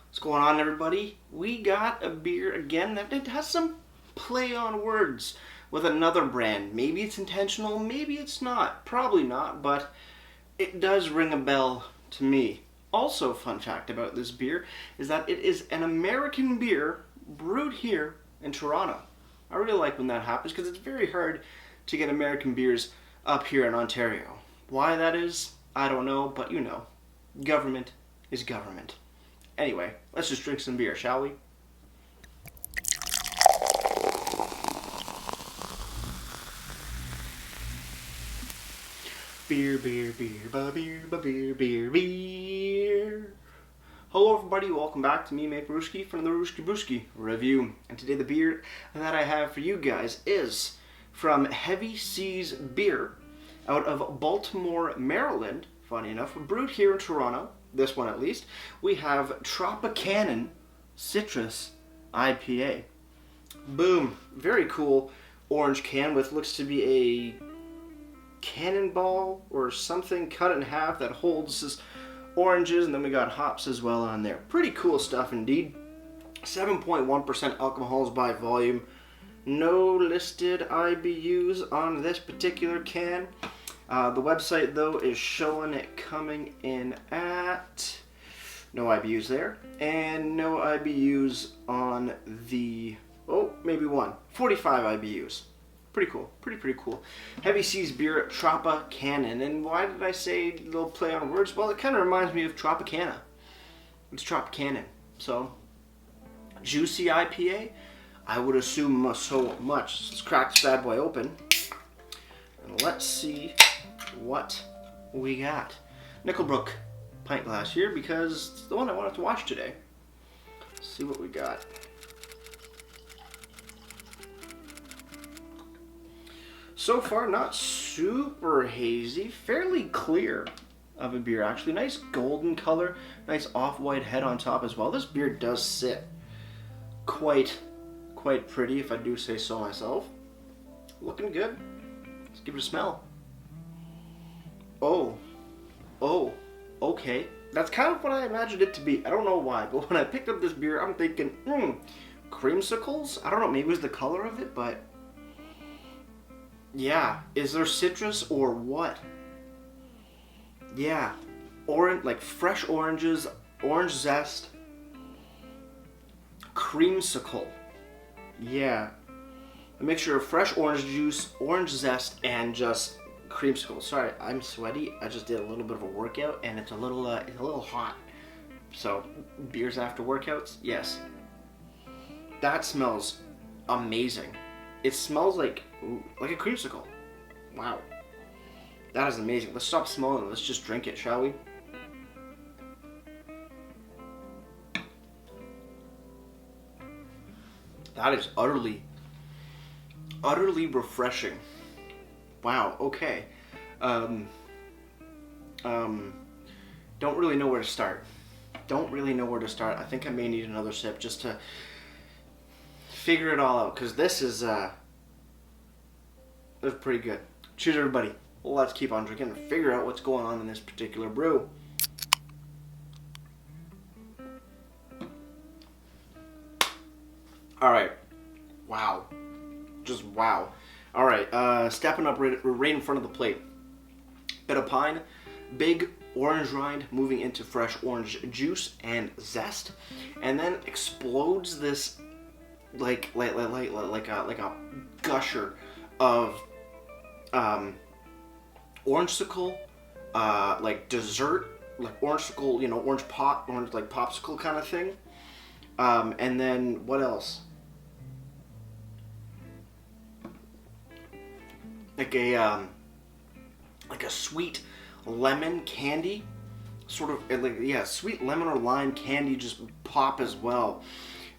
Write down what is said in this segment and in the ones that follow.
What's going on, everybody? We got a beer again that it has some play on words with another brand. Maybe it's intentional, maybe it's not. Probably not, but it does ring a bell to me. Also, fun fact about this beer is that it is an American beer brewed here in Toronto. I really like when that happens because it's very hard to get American beers up here in Ontario. Why that is, I don't know, but you know, government is government. Anyway, let's just drink some beer, shall we? Beer, beer, beer, ba beer, ba beer, beer, beer. Hello everybody, welcome back to me, Make Brewski, from the Brewski Brewski Review. And today the beer that I have for you guys is from Heavy Seas Beer out of Baltimore, Maryland. Funny enough, brewed here in Toronto. This one at least. We have Troipcannon Citrus IPA. Boom. Very cool orange can with looks to be a cannonball or something cut in half that holds this oranges, and then we got hops as well on there. Pretty cool stuff indeed. 7.1% alcohols by volume. No listed IBUs on this particular can. The website, though, is showing it coming in at no IBUs there, and no IBUs on the, oh, maybe one. 45 IBUs. Pretty cool. Pretty cool. Heavy Seas Beer Troipcannon. And why did I say a little play on words? Well, it kind of reminds me of Tropicana. It's Troipcannon. So, juicy IPA? I would assume so much. Let's crack this bad boy open. And let's see what we got. Nickelbrook pint glass here because it's the one I wanted to watch today. Let's see what we got. So far, not super hazy, fairly clear of a beer actually. Nice golden color, nice off-white head on top as well. This beer does sit quite pretty, if I do say so myself. Looking good. Let's give it a smell. Oh, okay. That's kind of what I imagined it to be. I don't know why, but when I picked up this beer, I'm thinking, creamsicles? I don't know, maybe it was the color of it, but yeah. Is there citrus or what? Yeah. Orange, like fresh oranges, orange zest, creamsicle. Yeah. A mixture of fresh orange juice, orange zest, and just creamsicle. Sorry, I'm sweaty. I just did a little bit of a workout, and it's a little hot. So, beers after workouts, yes. That smells amazing. It smells like a creamsicle. Wow, that is amazing. Let's stop smelling it. Let's just drink it, shall we? That is utterly refreshing. Wow, okay. Don't really know where to start. I think I may need another sip just to figure it all out, because this is pretty good. Cheers, everybody. Let's keep on drinking and figure out what's going on in this particular brew. Alright. Wow. Just wow. Alright, stepping up right in front of the plate. Bit of pine, big orange rind moving into fresh orange juice and zest, and then explodes this like a gusher of orangesicle, like dessert, like orangesicle, you know, orange like popsicle kind of thing. And then what else? Like a sweet lemon candy, sort of sweet lemon or lime candy just pop as well.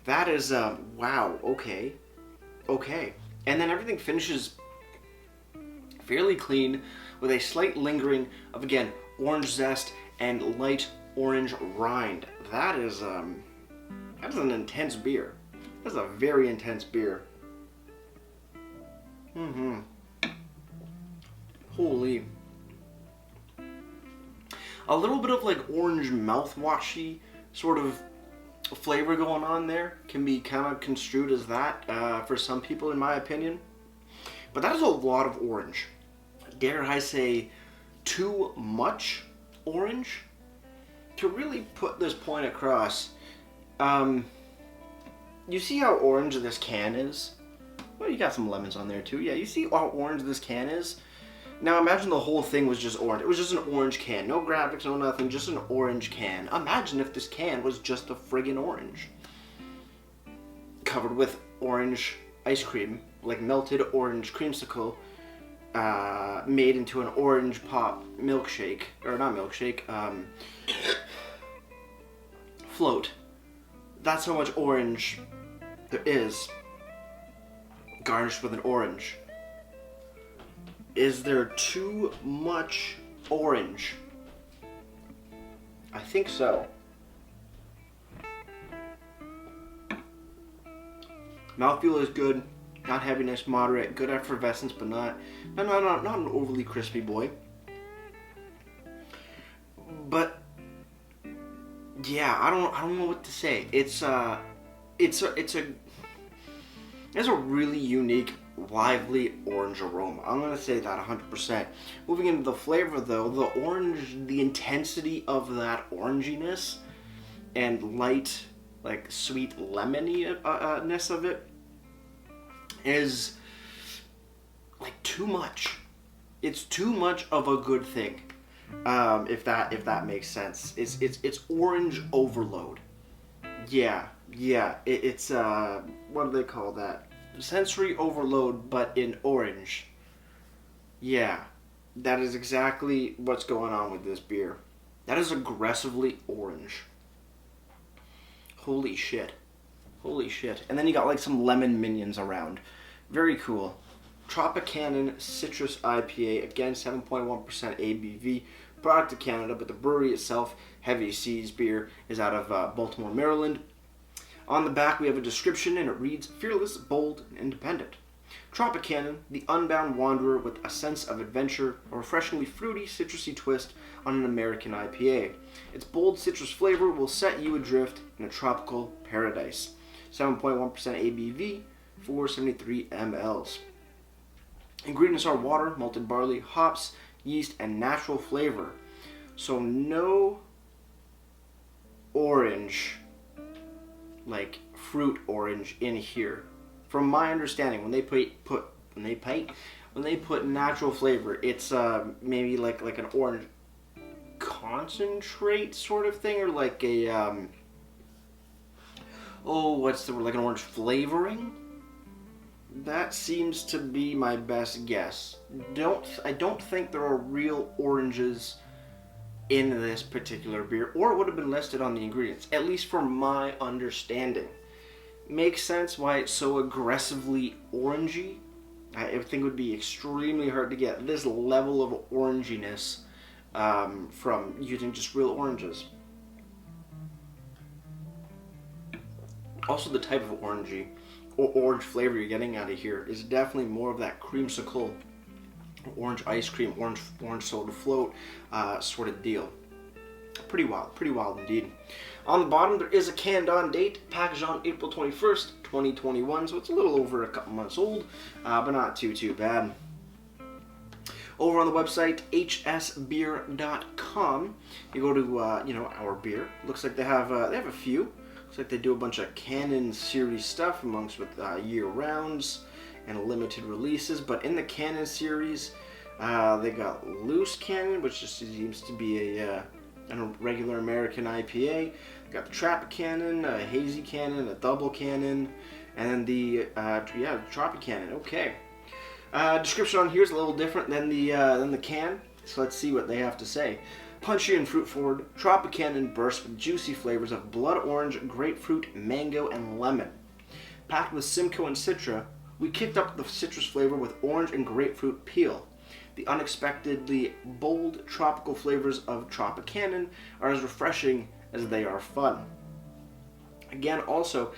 That is wow. Okay. And then everything finishes fairly clean with a slight lingering of, again, orange zest and light orange rind. That is an intense beer. That's a very intense beer. Holy. A little bit of like orange mouthwashy sort of flavor going on there. Can be kind of construed as that for some people, in my opinion. But that is a lot of orange. Dare I say, too much orange? To really put this point across, you see how orange this can is? Well, you got some lemons on there too. Yeah, you see how orange this can is? Now imagine the whole thing was just orange. It was just an orange can. No graphics, no nothing, just an orange can. Imagine if this can was just a friggin' orange. Covered with orange ice cream, like melted orange creamsicle, made into an orange pop milkshake. Or not milkshake, float. That's how much orange there is. Garnished with an orange. Is there too much orange? I think so. Mouthfeel is good, not heaviness, moderate, good effervescence, but not an overly crispy boy. But yeah, I don't know what to say. It's a really unique, lively orange aroma. I'm gonna say that 100%. Moving into the flavor though, the orange, the intensity of that oranginess and light, like sweet lemony-ness of it is like too much. It's too much of a good thing. If that makes sense. It's orange overload. Yeah. It's what do they call that? Sensory overload, but in orange. Yeah, that is exactly what's going on with this beer. That is aggressively orange. Holy shit. And then you got like some lemon minions around. Very cool. Troipcannon Citrus IPA, again 7.1% ABV. Product of Canada, but the brewery itself, Heavy Seas Beer, is out of Baltimore, Maryland. On the back we have a description and it reads, fearless, bold, and independent. Troipcannon, the unbound wanderer with a sense of adventure, a refreshingly fruity, citrusy twist on an American IPA. Its bold citrus flavor will set you adrift in a tropical paradise. 7.1% ABV, 473 mLs. Ingredients are water, malted barley, hops, yeast, and natural flavor. So no orange, like fruit orange in here. From my understanding, when they put natural flavor, it's maybe like an orange concentrate sort of thing, or like a what's the word, like an orange flavoring. That seems to be my best guess. I don't think there are real oranges in this particular beer, or it would have been listed on the ingredients, at least from my understanding. Makes sense why it's so aggressively orangey. I think it would be extremely hard to get this level of oranginess from using just real oranges. Also, the type of orange flavor you're getting out of here is definitely more of that creamsicle, orange ice cream, orange soda float sort of deal. Pretty wild indeed. On the bottom there is a canned on date, packaged on April 21st, 2021, so it's a little over a couple months old, but not too bad. Over on the website hsbeer.com, you go to our beer. Looks like they have a few. Looks like they do a bunch of Cannon series stuff amongst with year rounds and limited releases. But in the Cannon series, they got Loose Cannon, which just seems to be a regular American IPA. They got the Troipcannon, a Hazy Cannon, a Double Cannon, and then the Troipcannon. Okay. Description on here is a little different than the can, so let's see what they have to say. Punchy and fruit-forward, Troipcannon bursts with juicy flavors of blood orange, grapefruit, mango, and lemon. Packed with Simcoe and Citra, we kicked up the citrus flavor with orange and grapefruit peel. The unexpectedly bold tropical flavors of Troipcannon are as refreshing as they are fun. Again, also,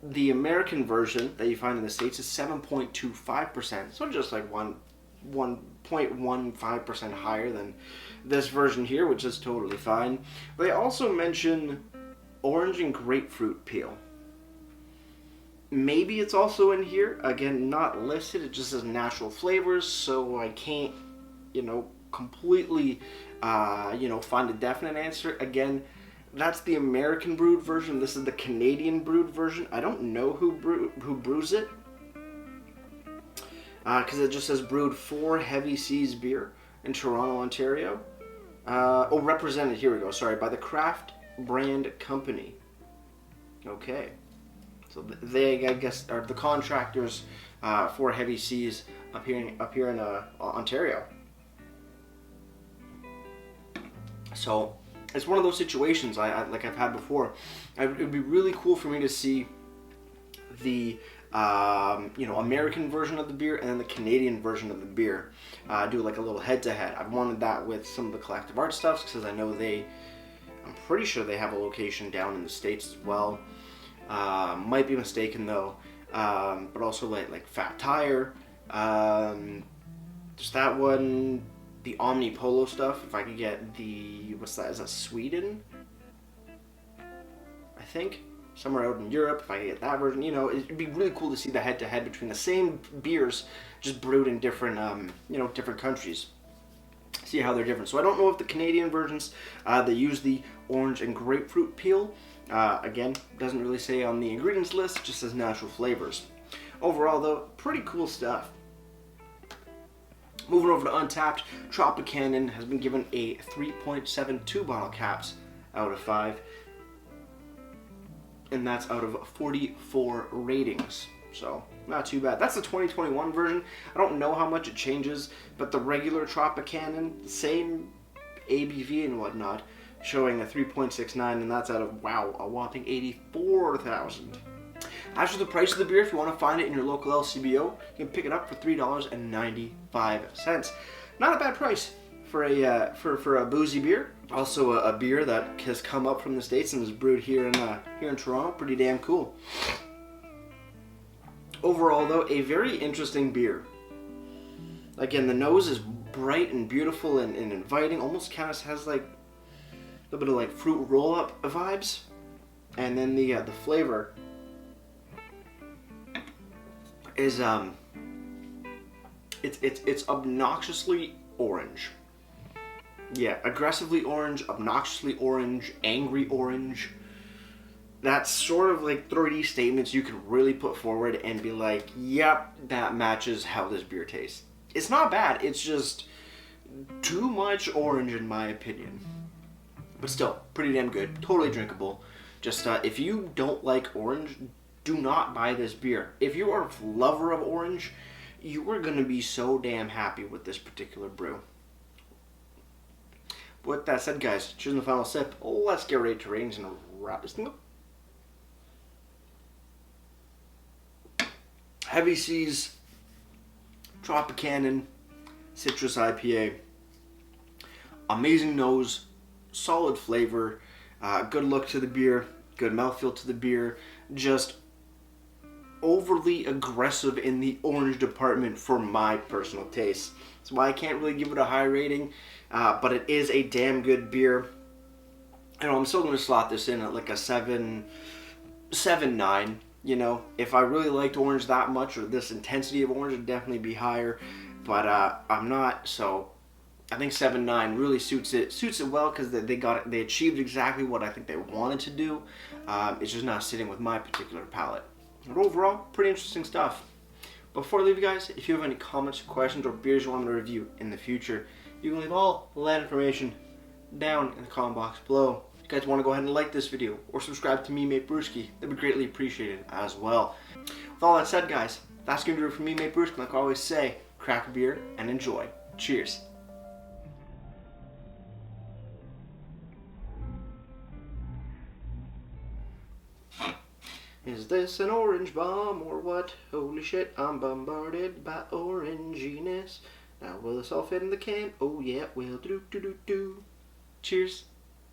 the American version that you find in the States is 7.25%, so just like 1.15% higher than this version here, which is totally fine. They also mention orange and grapefruit peel. Maybe it's also in here. Again, not listed. It just says natural flavors, so I can't, completely, find a definite answer. Again, that's the American brewed version. This is the Canadian brewed version. I don't know who brews it, because it just says brewed for Heavy Seas Beer in Toronto, Ontario. Represented, here we go, sorry, by the Craft Brand Company. Okay. So they, I guess, are the contractors for Heavy Seas up here in Ontario. So it's one of those situations like I've had before. It would be really cool for me to see the American version of the beer and then the Canadian version of the beer. Do like a little head-to-head. I've wanted that with some of the Collective Art stuff because I know I'm pretty sure they have a location down in the States as well. Might be mistaken though, but also like Fat Tire, there's that one, the Omni Polo stuff. If I could get what's that? Is that Sweden? I think somewhere out in Europe. If I could get that version, it'd be really cool to see the head-to-head between the same beers, just brewed in different, different countries. See how they're different. So I don't know if the Canadian versions they use the orange and grapefruit peel. Again, doesn't really say on the ingredients list, it just says natural flavors. Overall though, pretty cool stuff. Moving over to Untapped, Troipcannon has been given a 3.72 bottle caps out of 5. And that's out of 44 ratings. So, not too bad. That's the 2021 version. I don't know how much it changes, but the regular Troipcannon, same ABV and whatnot, showing a 3.69, and that's out of, wow, a whopping 84,000. As for the price of the beer, if you want to find it in your local LCBO, you can pick it up for $3.95. Not a bad price for a boozy beer. Also a beer that has come up from the States and is brewed here in Toronto. Pretty damn cool. Overall though, a very interesting beer. Again, the nose is bright and beautiful and inviting. Almost kind of has like a little bit of like fruit roll-up vibes, and then the flavor is it's obnoxiously orange. Yeah, aggressively orange, obnoxiously orange, angry orange. That's sort of like 3D statements you can really put forward and be like, yep, that matches how this beer tastes. It's not bad. It's just too much orange in my opinion. But still, pretty damn good. Totally drinkable. Just, if you don't like orange, do not buy this beer. If you are a lover of orange, you are going to be so damn happy with this particular brew. With that said, guys, choosing the final sip, let's get ready to ratings and wrap this thing up. Heavy Seas, Troipcannon, Citrus IPA. Amazing nose, solid flavor, good look to the beer, good mouthfeel to the beer, just overly aggressive in the orange department for my personal taste. That's why I can't really give it a high rating, but it is a damn good beer. I'm still going to slot this in at like a 7.9. If I really liked orange that much, or this intensity of orange, it'd definitely be higher, but I'm not, so I think 7.9 really suits it well, because they achieved exactly what I think they wanted to do. It's just not sitting with my particular palate. But overall, pretty interesting stuff. Before I leave you guys, if you have any comments, questions, or beers you want me to review in the future, you can leave all that information down in the comment box below. If you guys want to go ahead and like this video or subscribe to me, Mate Brewski, that'd be greatly appreciated as well. With all that said, guys, that's going to do it for me, Mate Brewski. Like I always say, crack a beer and enjoy. Cheers. Is this an orange bomb or what? Holy shit, I'm bombarded by oranginess. Now will this all fit in the can? Oh yeah, will do. Cheers.